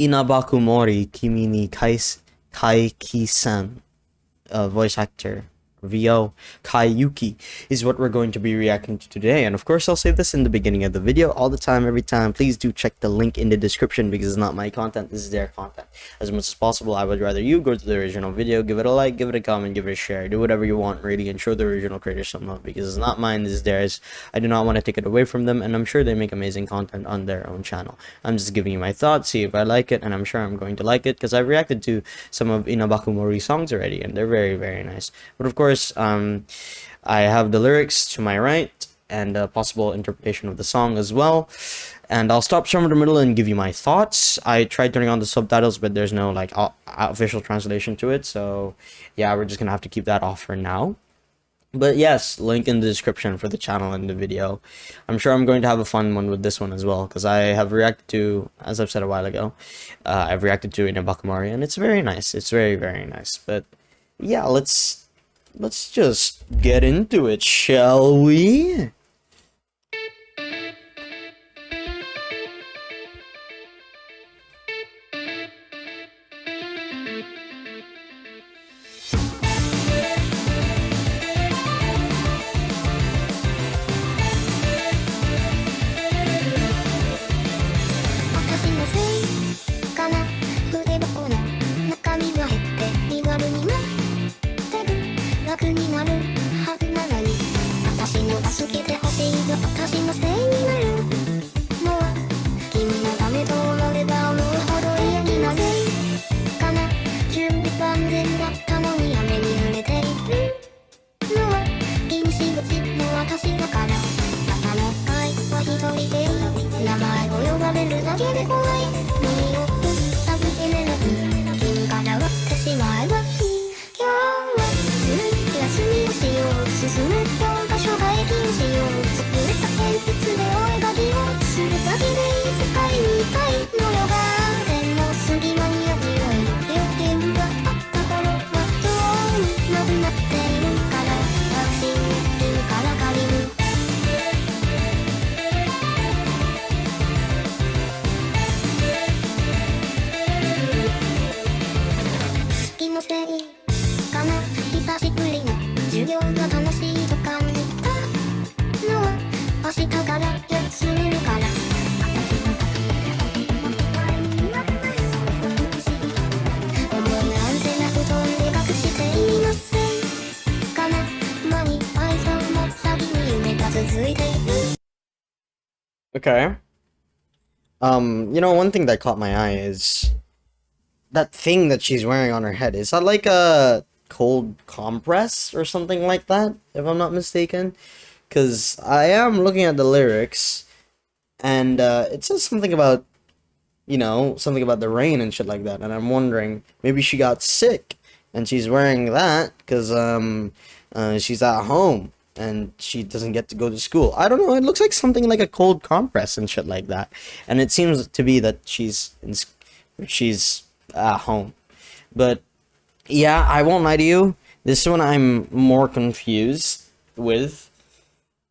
inabakumori, Kimi ni Kaikisen, voice actor VO Kaai Yuki is what we're going to be reacting to today. And of course, I'll say this in the beginning of the video all the time, every time. Please do check the link in the description because it's not my content, this is their content. As much as possible, I would rather you go to the original video, give it a like, give it a comment, give it a share, do whatever you want really, and show the original creators some love because it's not mine, this is theirs. I do not want to take it away from them, and I'm sure they make amazing content on their own channel. I'm just giving you my thoughts, see if I like it, and I'm sure I'm going to like it because I've reacted to some of inabakumori songs already, and they're very, very nice. But of course, I have the lyrics to my right and a possible interpretation of the song as well, and I'll stop somewhere in the middle and give you my thoughts. I tried turning on the subtitles, but there's no like official translation to it, so yeah, we're just gonna have to keep that off for now. But yes, link in the description for the channel and the video. I'm sure I'm going to have a fun one with this one as well, because I have reacted to, as I've said a while ago, I've reacted to inabakumori, and it's very nice. It's very, very nice. But yeah, let's just get into it, shall we? Okay. One thing that caught my eye is that thing that she's wearing on her head. Is that like a cold compress or something like that, if I'm not mistaken? Because I am looking at the lyrics, and it says something about, something about the rain and shit like that, and I'm wondering, maybe she got sick, and she's wearing that because she's at home, and she doesn't get to go to school. I don't know, it looks like something like a cold compress and shit like that, and it seems to be that she's at home. But yeah, I won't lie to you, this one I'm more confused with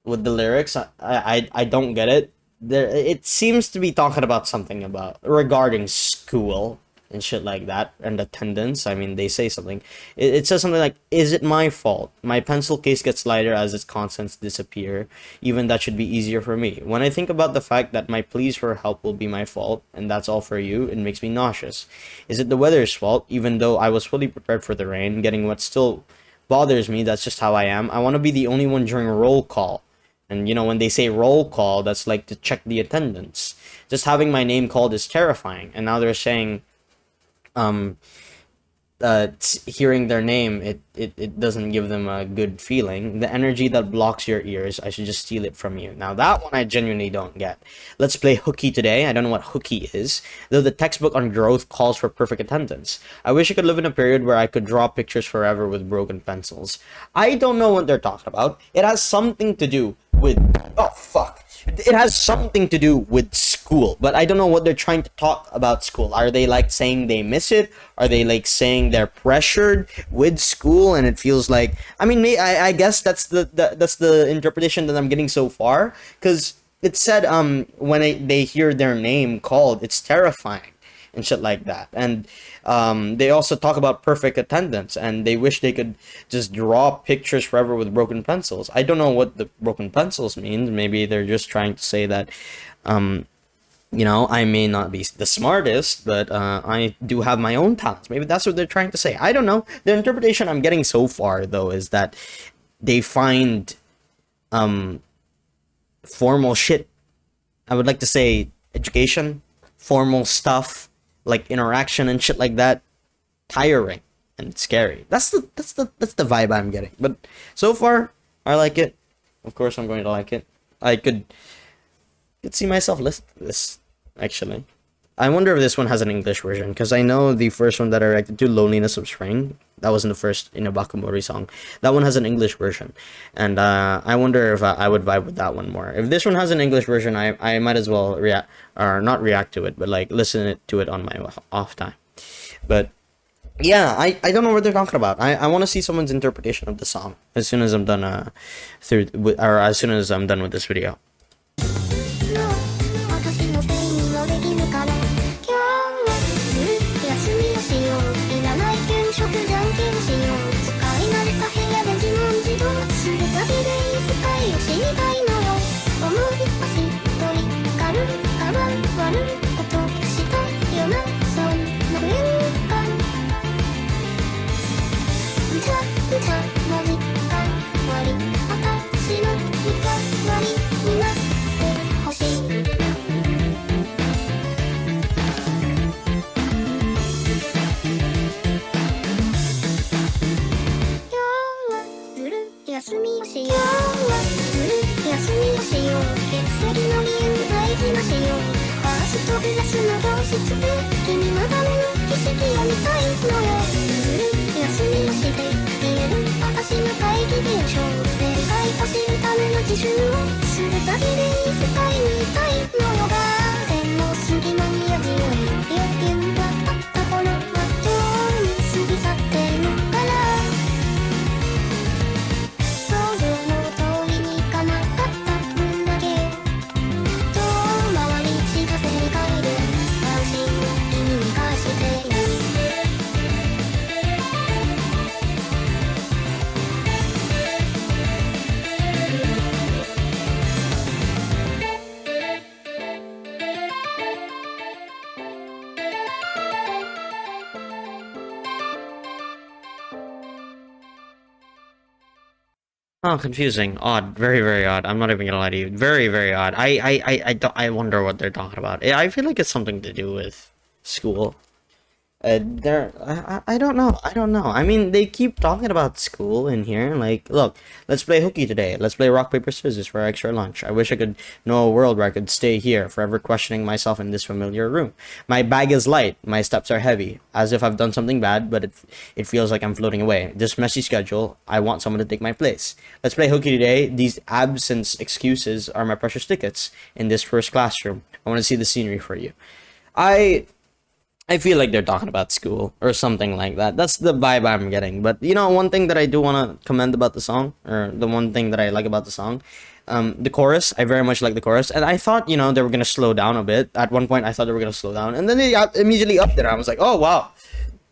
the lyrics. I don't get it. It seems to be talking about something about regarding school and shit like that, and attendance. I mean, they say something. It says something like, is it my fault? My pencil case gets lighter as its contents disappear. Even that should be easier for me. When I think about the fact that my pleas for help will be my fault, and that's all for you, it makes me nauseous. Is it the weather's fault? Even though I was fully prepared for the rain, getting wet still bothers me. That's just how I am. I want to be the only one during roll call. And when they say roll call, that's like to check the attendance. Just having my name called is terrifying. And now they're saying, hearing their name, it doesn't give them a good feeling. The energy that blocks your ears, I should just steal it from you. Now that one I genuinely don't get. Let's play hooky today. I don't know what hooky is, though the textbook on growth calls for perfect attendance. I wish I could live in a period where I could draw pictures forever with broken pencils. I don't know what they're talking about. It has something to do with, oh fuck, it has something to do with school, but I don't know what they're trying to talk about school. Are they like saying they miss it? Are they like saying they're pressured with school and it feels like, I mean, I guess that's the interpretation that I'm getting so far, because it said when they hear their name called, it's terrifying. and shit like that. And they also talk about perfect attendance, and they wish they could just draw pictures forever with broken pencils. I don't know what the broken pencils means. Maybe they're just trying to say that, I may not be the smartest, but I do have my own talents. Maybe that's what they're trying to say. I don't know. The interpretation I'm getting so far, though, is that they find formal shit. I would like to say education, formal stuff like interaction and shit like that, tiring and scary. That's the vibe I'm getting. But so far, I like it. Of course, I'm going to like it. I could see myself listen to this, actually. I wonder if this one has an English version, because I know the first one that I reacted to, Loneliness of Spring, that was in the first inabakumori song. That one has an English version, and I wonder if I would vibe with that one more. If this one has an English version, I might as well react, or not react to it, but like listen to it on my off time. But yeah, I don't know what they're talking about. I want to see someone's interpretation of the song as soon as I'm done or as soon as I'm done with this video. 私のせいにもできるから今日はずるっと休みをしよういらない給食じゃんけんしよう使い慣れた部屋で自問自答するだけでいい世界を知りたいのよ思いっ走り軽る変わることしたよなそんな変化歌の時間割り私の日替わりになってほしい休みをしよう今日はずるっと休みをしよう欠席の理由大事なしようファーストクラスの教室で君のための景色を見たいのよずるっと休みをして言える私の怪奇現象正解を知るための自習をするだけでいい世界にいたいのよガーデンの隙間に味を余裕があった頃はどうに過ぎ去っているから想像の通りにいかなかった分だけ遠回りした正解で安心を君に返している Oh, confusing, odd, very, very odd. I'm not even gonna lie to you. Very, very odd. I wonder what they're talking about. I feel like it's something to do with school. I don't know. I don't know. I mean, they keep talking about school in here. Like, look, let's play hooky today. Let's play rock, paper, scissors for our extra lunch. I wish I could know a world where I could stay here, forever questioning myself in this familiar room. My bag is light. My steps are heavy, as if I've done something bad, but it feels like I'm floating away. This messy schedule, I want someone to take my place. Let's play hooky today. These absence excuses are my precious tickets in this first classroom. I want to see the scenery for you. I feel like they're talking about school or something like that. That's the vibe I'm getting. But one thing that I do want to commend about the song, or the one thing that I like about the song, the chorus. I very much like the chorus, and I thought they were gonna slow down a bit. At one point, I thought they were gonna slow down, and then they immediately upped it. I was like, oh wow,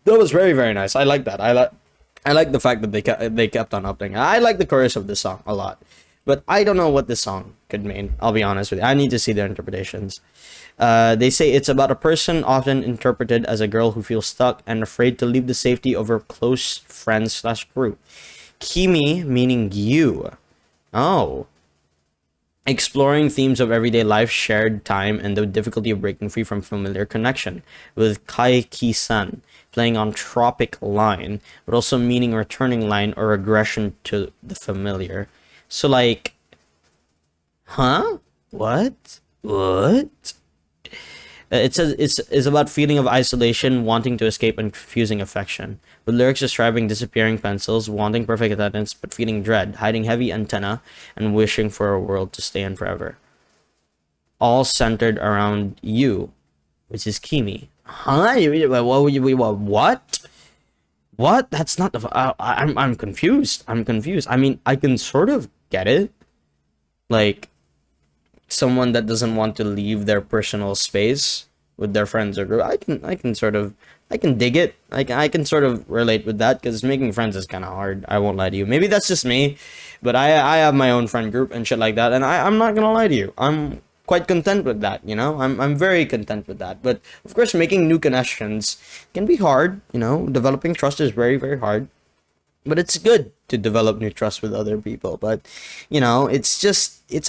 that was very, very nice. I like that. I like the fact that they kept on upping. I like the chorus of this song a lot, but I don't know what this song could mean. I'll be honest with you. I need to see their interpretations. They say it's about a person often interpreted as a girl who feels stuck and afraid to leave the safety of her close friends / group. Kimi meaning you. Oh. Exploring themes of everyday life, shared time, and the difficulty of breaking free from familiar connection. With Kaikisen playing on tropic line, but also meaning returning line or regression to the familiar. So like, huh? What? It says it's about feeling of isolation, wanting to escape, and confusing affection. With lyrics describing disappearing pencils, wanting perfect attendance, but feeling dread, hiding heavy antenna, and wishing for a world to stay in forever. All centered around you, which is Kimi. Huh? What? What? That's not the. I'm confused. I'm confused. I mean, I can sort of get it. Like, someone that doesn't want to leave their personal space with their friends or group. I can dig it. I can sort of relate with that because making friends is kind of hard. I won't lie to you. Maybe that's just me, but I have my own friend group and shit like that, and I'm not gonna lie to you. I'm quite content with that, you know. I'm very content with that. But of course, making new connections can be hard. You know, developing trust is very very hard. But it's good to develop new trust with other people. But you know, it's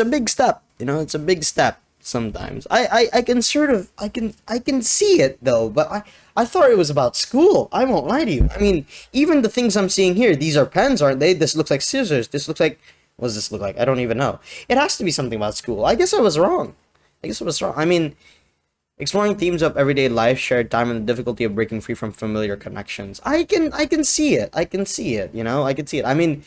a big step. You know, it's a big step sometimes. I can sort of I can see it though, but I thought it was about school. I won't lie to you. I mean, even the things I'm seeing here, these are pens, aren't they? This looks like scissors. This looks like, what does this look like? I don't even know. It has to be something about school. I guess I was wrong. I guess I was wrong. I mean, exploring themes of everyday life, shared time, and the difficulty of breaking free from familiar connections. I can see it. I can see it. You know, I can see it. I mean,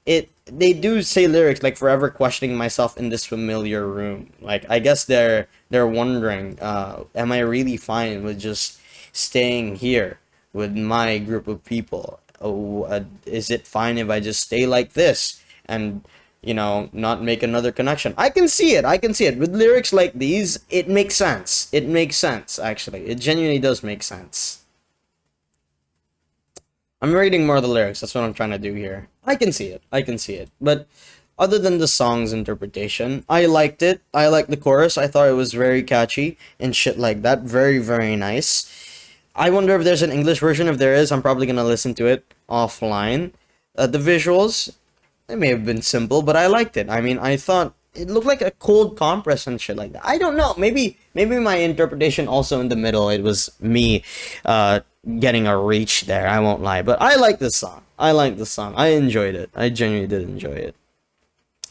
they do say lyrics like forever questioning myself in this familiar room. Like I guess they're wondering, am I really fine with just staying here with my group of people? Oh, is it fine if I just stay like this and, you know, not make another connection? I can see it. I can see it. With lyrics like these, it makes sense. It makes sense, actually. It genuinely does make sense. I'm reading more of the lyrics. That's what I'm trying to do here. I can see it. I can see it. But other than the song's interpretation, I liked it. I liked the chorus. I thought it was very catchy and shit like that. Very, very nice. I wonder if there's an English version. If there is, I'm probably going to listen to it offline. The visuals, it may have been simple, but I liked it. I mean, I thought it looked like a cold compress and shit like that. I don't know. Maybe my interpretation also in the middle, it was me getting a reach there. I won't lie. But I like this song. I like the song. I enjoyed it. I genuinely did enjoy it.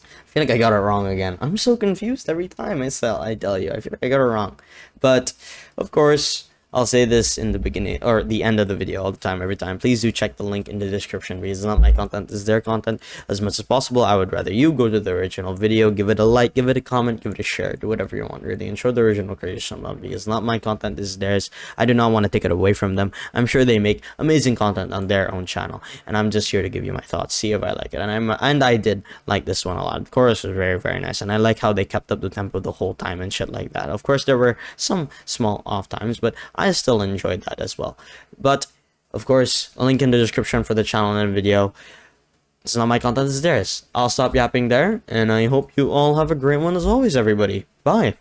I feel like I got it wrong again. I'm so confused every time I tell you. I feel like I got it wrong. But, of course, I'll say this in the beginning or the end of the video all the time, every time. Please do check the link in the description because it's not my content, it's their content. As much as possible, I would rather you go to the original video, give it a like, give it a comment, give it a share, do whatever you want, really, and show the original creation love because it's not my content, it's theirs. I do not want to take it away from them. I'm sure they make amazing content on their own channel, and I'm just here to give you my thoughts, see if I like it. And I did like this one a lot. The chorus was very, very nice, and I like how they kept up the tempo the whole time and shit like that. Of course, there were some small off times, but I still enjoyed that as well. But of course, a link in the description for the channel and video. It's not my content, it's theirs. I'll stop yapping there, and I hope you all have a great one as always, everybody. Bye.